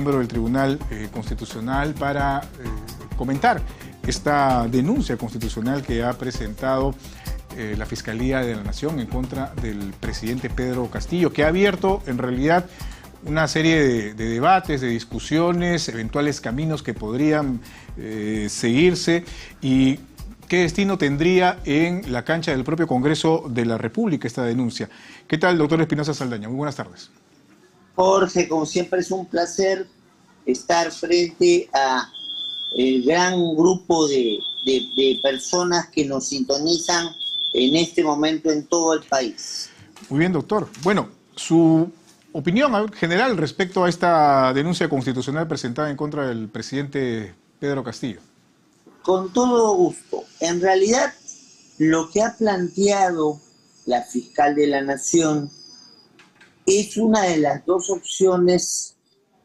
Miembro del Tribunal Constitucional para comentar esta denuncia constitucional que ha presentado la Fiscalía de la Nación en contra del presidente Pedro Castillo, que ha abierto en realidad una serie de debates, de discusiones, eventuales caminos que podrían seguirse y qué destino tendría en la cancha del propio Congreso de la República esta denuncia. ¿Qué tal, doctor Espinosa Saldaña? Muy buenas tardes. Jorge, como siempre es un placer estar frente a el gran grupo de personas que nos sintonizan en este momento en todo el país. Muy bien, doctor. Bueno, su opinión general respecto a esta denuncia constitucional presentada en contra del presidente Pedro Castillo. Con todo gusto. En realidad, lo que ha planteado la fiscal de la Nación es una de las dos opciones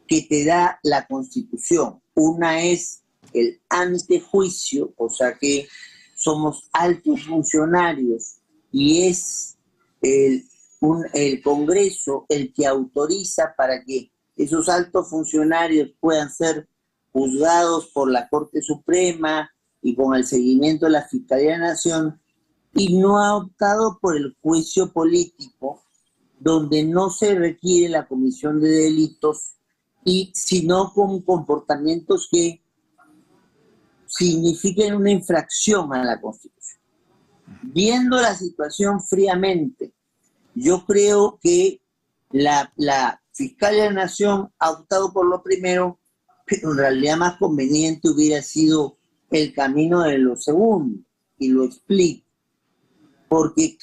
que te da la Constitución. Una es el antejuicio, o sea que somos altos funcionarios y es el Congreso el que autoriza para que esos altos funcionarios puedan ser juzgados por la Corte Suprema y con el seguimiento de la Fiscalía de la Nación, y no ha optado por el juicio político, donde no se requiere la comisión de delitos, sino con comportamientos que signifiquen una infracción a la Constitución. Viendo la situación fríamente, yo creo que la Fiscalía de la Nación ha optado por lo primero, pero en realidad más conveniente hubiera sido el camino de lo segundo, y lo explico. Porque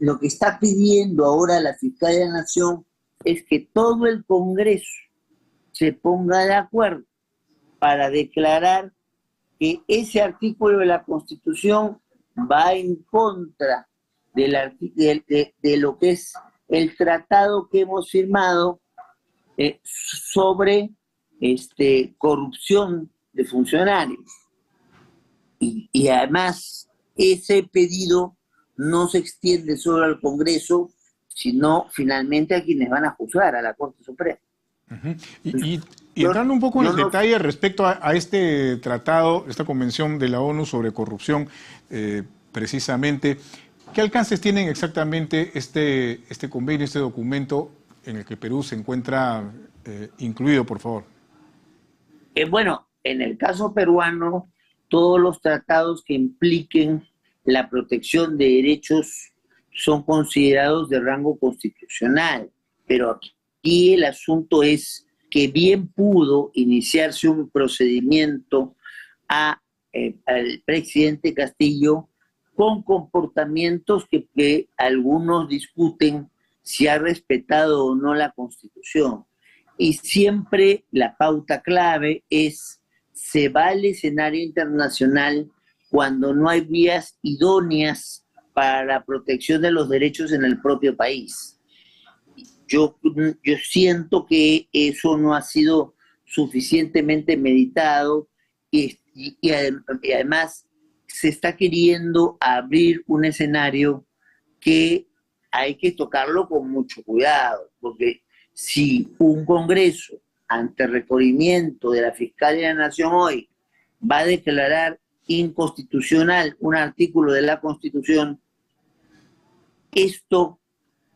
lo que está pidiendo ahora la Fiscalía de la Nación es que todo el Congreso se ponga de acuerdo para declarar que ese artículo de la Constitución va en contra de lo que es el tratado que hemos firmado sobre corrupción de funcionarios. Y además ese pedido no se extiende solo al Congreso, sino finalmente a quienes van a juzgar, a la Corte Suprema. Y entrando un poco en el detalle respecto a este tratado, esta convención de la ONU sobre corrupción, precisamente, ¿qué alcances tienen exactamente este convenio, este documento en el que Perú se encuentra incluido, por favor? Bueno, en el caso peruano, todos los tratados que impliquen la protección de derechos son considerados de rango constitucional, pero aquí el asunto es que bien pudo iniciarse un procedimiento al presidente Castillo con comportamientos que algunos discuten si ha respetado o no la Constitución. Y siempre la pauta clave es: se va al escenario internacional cuando no hay vías idóneas para la protección de los derechos en el propio país. Yo siento que eso no ha sido suficientemente meditado y además se está queriendo abrir un escenario que hay que tocarlo con mucho cuidado, porque si un Congreso, ante requerimiento de la Fiscalía de la Nación hoy, va a declarar inconstitucional un artículo de la Constitución, esto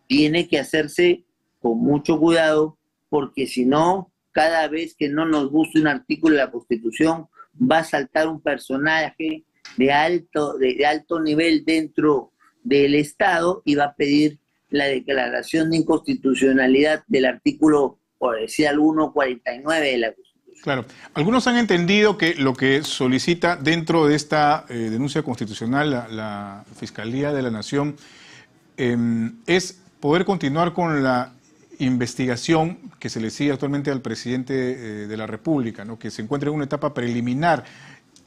tiene que hacerse con mucho cuidado, porque si no, cada vez que no nos guste un artículo de la Constitución, va a saltar un personaje de alto nivel dentro del Estado y va a pedir la declaración de inconstitucionalidad del artículo, por decir alguno, 49 de la Constitución. Claro. Algunos han entendido que lo que solicita dentro de esta denuncia constitucional la Fiscalía de la Nación es poder continuar con la investigación que se le sigue actualmente al presidente de la República, ¿no? Que se encuentra en una etapa preliminar.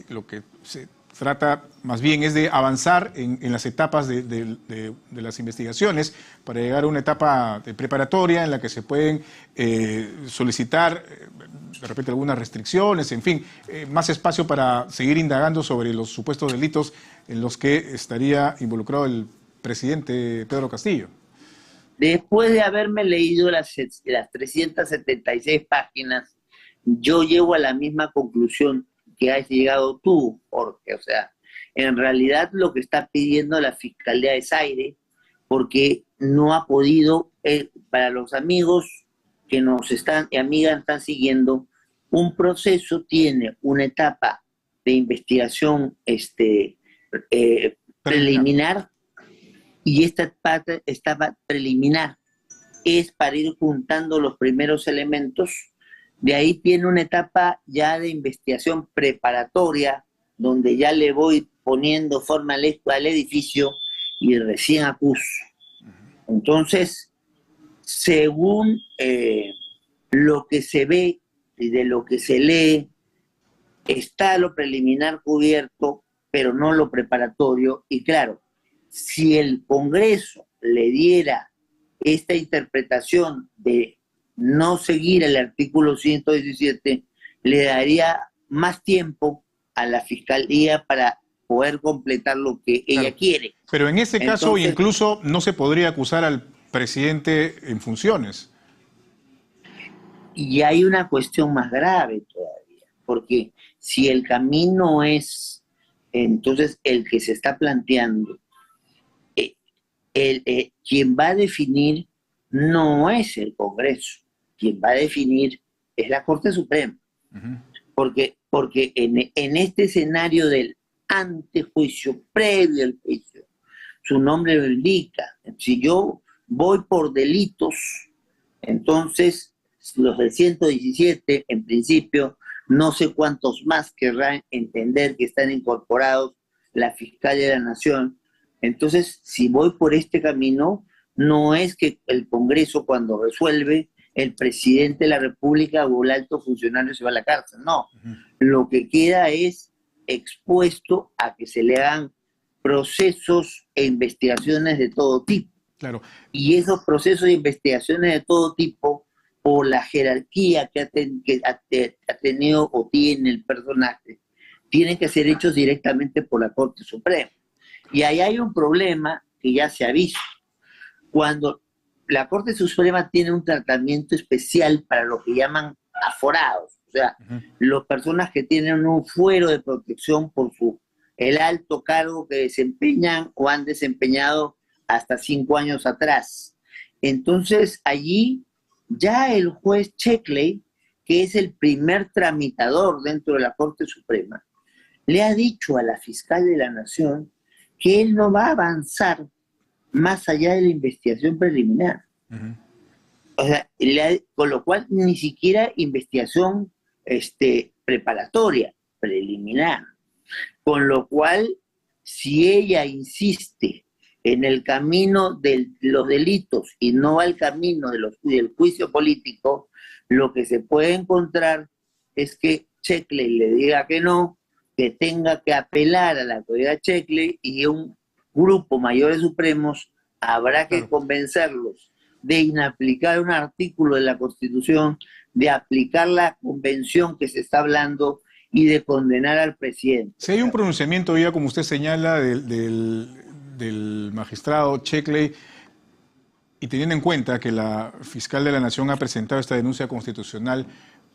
Lo que se trata más bien es de avanzar en las etapas de las investigaciones para llegar a una etapa preparatoria en la que se pueden solicitar de repente algunas restricciones, en fin, más espacio para seguir indagando sobre los supuestos delitos en los que estaría involucrado el presidente Pedro Castillo. Después de haberme leído las 376 páginas yo llego a la misma conclusión que has llegado tú, Jorge. O sea, en realidad lo que está pidiendo la Fiscalía es aire, porque no ha podido, para los amigos que nos están y amigas están siguiendo, un proceso tiene una etapa de investigación preliminar, y esta etapa preliminar es para ir juntando los primeros elementos. De ahí tiene una etapa ya de investigación preparatoria, donde ya le voy poniendo forma al edificio y recién acuso. Entonces, según lo que se ve y de lo que se lee, está lo preliminar cubierto, pero no lo preparatorio. Y claro, si el Congreso le diera esta interpretación de no seguir el artículo 117, le daría más tiempo a la Fiscalía para poder completar lo que ella quiere. Pero en ese caso incluso no se podría acusar al presidente en funciones. Y hay una cuestión más grave todavía, porque si el camino es entonces el que se está planteando, quien va a definir no es el Congreso, quien va a definir es la Corte Suprema. Porque en este escenario del antejuicio, previo al juicio, su nombre lo indica. Si yo voy por delitos, entonces los del 117, en principio, no sé cuántos más querrán entender que están incorporados la Fiscalía de la Nación. Entonces, si voy por este camino, no es que el Congreso, cuando resuelve, el presidente de la República o el alto funcionario se va a la cárcel. No, lo que queda es expuesto a que se le hagan procesos e investigaciones de todo tipo. Claro. Y esos procesos de investigaciones de todo tipo, por la jerarquía que ha tenido o tiene el personaje, tienen que ser hechos directamente por la Corte Suprema. Y ahí hay un problema que ya se ha visto. Cuando la Corte Suprema tiene un tratamiento especial para lo que llaman aforados, o sea, las personas que tienen un fuero de protección por el alto cargo que desempeñan o han desempeñado hasta 5 años atrás. Entonces, allí ya el juez Checkley, que es el primer tramitador dentro de la Corte Suprema, le ha dicho a la fiscal de la Nación que él no va a avanzar más allá de la investigación preliminar. O sea, con lo cual ni siquiera investigación preparatoria, preliminar. Con lo cual, si ella insiste en el camino de los delitos y no al camino del juicio político, lo que se puede encontrar es que Checkley le diga que no, que tenga que apelar a la autoridad Checkley, y un grupo mayores supremos habrá que convencerlos de inaplicar un artículo de la Constitución, de aplicar la convención que se está hablando y de condenar al presidente. Si hay un pronunciamiento ya, como usted señala, del magistrado Checkley, y teniendo en cuenta que la fiscal de la Nación ha presentado esta denuncia constitucional,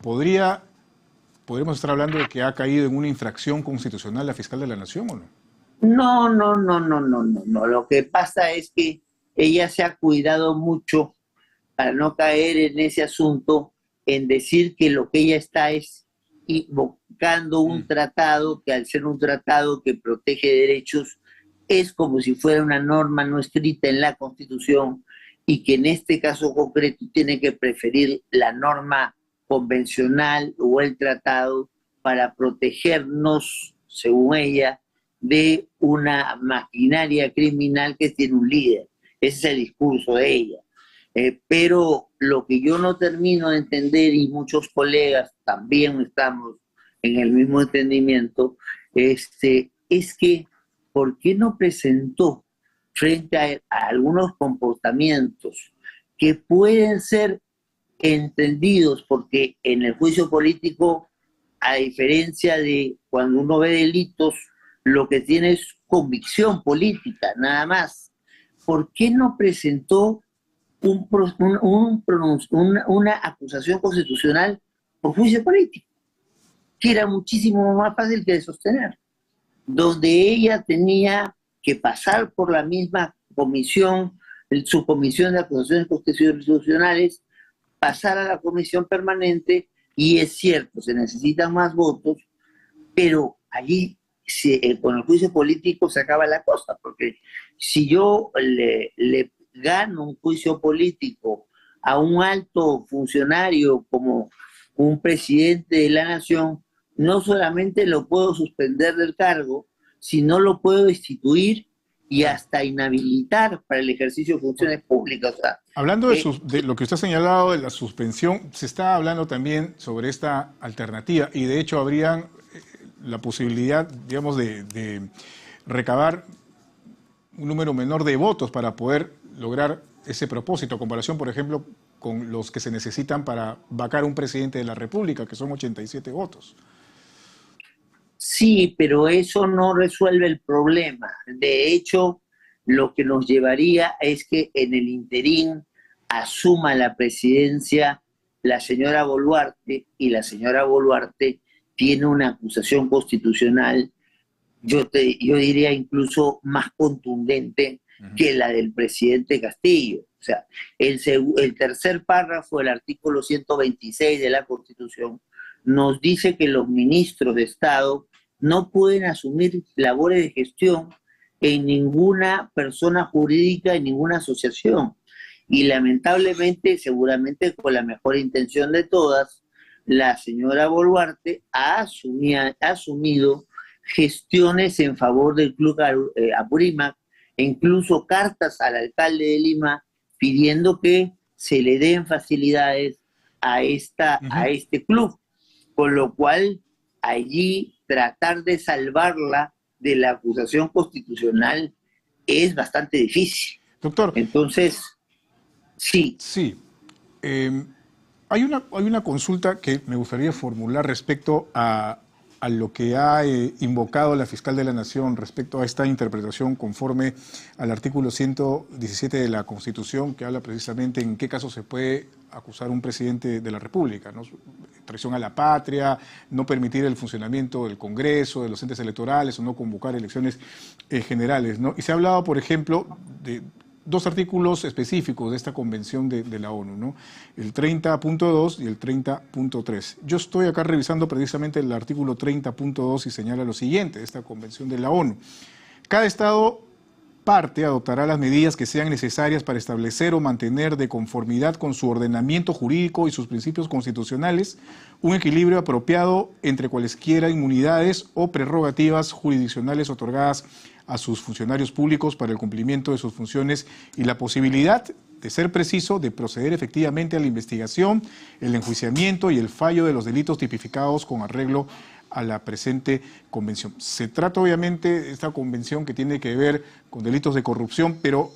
¿podríamos estar hablando de que ha caído en una infracción constitucional la fiscal de la Nación o no? No. Lo que pasa es que ella se ha cuidado mucho para no caer en ese asunto, en decir que lo que ella está es invocando un tratado, que al ser un tratado que protege derechos, es como si fuera una norma no escrita en la Constitución, y que en este caso concreto tiene que preferir la norma convencional o el tratado para protegernos, según ella, de una maquinaria criminal que tiene un líder. Ese es el discurso de ella. Pero lo que yo no termino de entender, y muchos colegas también estamos en el mismo entendimiento, es que ¿por qué no presentó frente a algunos comportamientos que pueden ser entendidos? Porque en el juicio político, a diferencia de cuando uno ve delitos, lo que tiene es convicción política, nada más. ¿Por qué no presentó una acusación constitucional por juicio político, que era muchísimo más fácil que de sostener, donde ella tenía que pasar por la misma comisión, su comisión de acusaciones constitucionales, pasar a la comisión permanente, y es cierto, se necesitan más votos, pero allí con el juicio político se acaba la cosa, porque si yo le gano un juicio político a un alto funcionario como un presidente de la nación, no solamente lo puedo suspender del cargo, sino lo puedo destituir y hasta inhabilitar para el ejercicio de funciones públicas. O sea, hablando de lo que usted ha señalado de la suspensión, se está hablando también sobre esta alternativa y de hecho habrían la posibilidad, digamos, de recabar un número menor de votos para poder lograr ese propósito, a comparación, por ejemplo, con los que se necesitan para vacar un presidente de la República, que son 87 votos. Sí, pero eso no resuelve el problema. De hecho, lo que nos llevaría es que en el interín asuma la presidencia la señora Boluarte, y la señora Boluarte tiene una acusación constitucional, yo diría incluso más contundente que la del presidente Castillo. O sea, el tercer párrafo del artículo 126 de la Constitución nos dice que los ministros de Estado no pueden asumir labores de gestión en ninguna persona jurídica, en ninguna asociación. Y lamentablemente, seguramente con la mejor intención de todas, la señora Boluarte ha asumido gestiones en favor del Club Apurímac, e incluso cartas al alcalde de Lima pidiendo que se le den facilidades a este club, con lo cual allí tratar de salvarla de la acusación constitucional es bastante difícil. Doctor. Entonces, sí. Sí. Hay una consulta que me gustaría formular respecto a lo que ha invocado la fiscal de la Nación respecto a esta interpretación conforme al artículo 117 de la Constitución, que habla precisamente en qué caso se puede acusar a un presidente de la República, ¿no? Traición a la patria, no permitir el funcionamiento del Congreso, de los entes electorales o no convocar elecciones generales, ¿no? Y se ha hablado, por ejemplo, de dos artículos específicos de esta convención de la ONU, ¿no? El 30.2 y el 30.3. Yo estoy acá revisando precisamente el artículo 30.2 y señala lo siguiente de esta convención de la ONU. Cada Estado parte adoptará las medidas que sean necesarias para establecer o mantener de conformidad con su ordenamiento jurídico y sus principios constitucionales un equilibrio apropiado entre cualesquiera inmunidades o prerrogativas jurisdiccionales otorgadas a sus funcionarios públicos para el cumplimiento de sus funciones y la posibilidad, de ser preciso, de proceder efectivamente a la investigación, el enjuiciamiento y el fallo de los delitos tipificados con arreglo a la presente convención. Se trata obviamente de esta convención que tiene que ver con delitos de corrupción, pero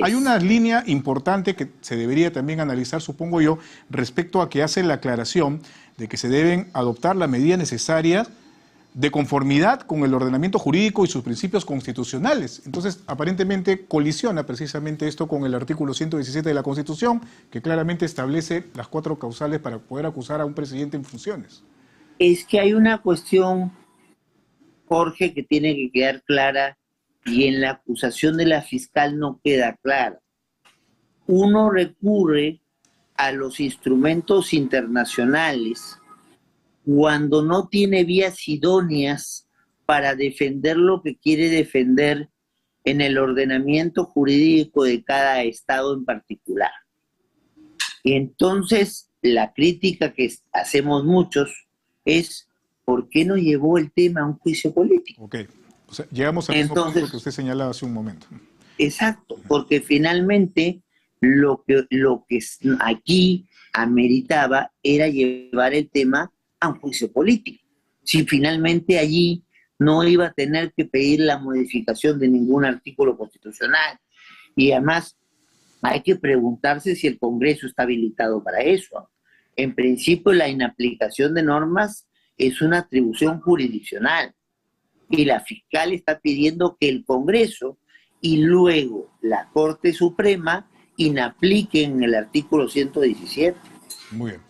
hay una línea importante que se debería también analizar, supongo yo, respecto a que hace la aclaración de que se deben adoptar las medidas necesarias de conformidad con el ordenamiento jurídico y sus principios constitucionales. Entonces, aparentemente colisiona precisamente esto con el artículo 117 de la Constitución, que claramente establece las 4 causales para poder acusar a un presidente en funciones. Es que hay una cuestión, Jorge, que tiene que quedar clara, y en la acusación de la fiscal no queda clara. Uno recurre a los instrumentos internacionales cuando no tiene vías idóneas para defender lo que quiere defender en el ordenamiento jurídico de cada estado en particular. Y entonces, la crítica que hacemos muchos es ¿por qué no llevó el tema a un juicio político? Ok, o sea, llegamos al mismo punto que usted señalaba hace un momento. Exacto, porque finalmente lo que aquí ameritaba era llevar el tema a un juicio político. Si finalmente allí no iba a tener que pedir la modificación de ningún artículo constitucional. Y además hay que preguntarse si el Congreso está habilitado para eso. En principio, la inaplicación de normas es una atribución jurisdiccional y la fiscal está pidiendo que el Congreso y luego la Corte Suprema inapliquen el artículo 117. Muy bien.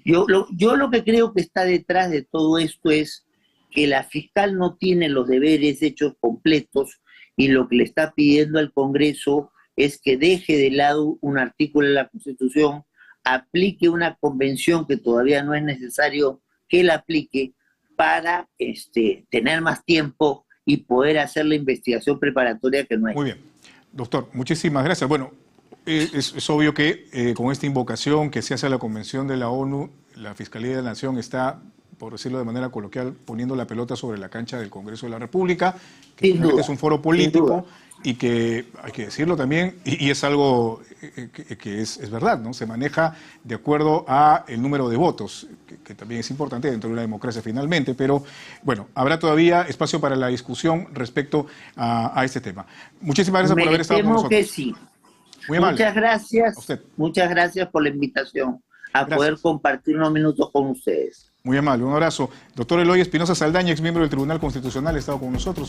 Yo lo que creo que está detrás de todo esto es que la fiscal no tiene los deberes hechos completos y lo que le está pidiendo al Congreso es que deje de lado un artículo de la Constitución, aplique una convención que todavía no es necesario que la aplique para tener más tiempo y poder hacer la investigación preparatoria que no es. Muy bien. Doctor, muchísimas gracias. Bueno, es obvio que con esta invocación que se hace a la Convención de la ONU, la Fiscalía de la Nación está, por decirlo de manera coloquial, poniendo la pelota sobre la cancha del Congreso de la República, que es un foro político y que, hay que decirlo también, y es algo que es verdad, ¿no? Se maneja de acuerdo a el número de votos, que también es importante dentro de una democracia finalmente, pero bueno, habrá todavía espacio para la discusión respecto a este tema. Muchísimas gracias por haber estado con nosotros. Me temo que sí. Muy amable. Muchas gracias por la invitación a poder compartir unos minutos con ustedes. Muy amable, un abrazo. Doctor Eloy Espinosa Saldaña, ex miembro del Tribunal Constitucional, ha estado con nosotros.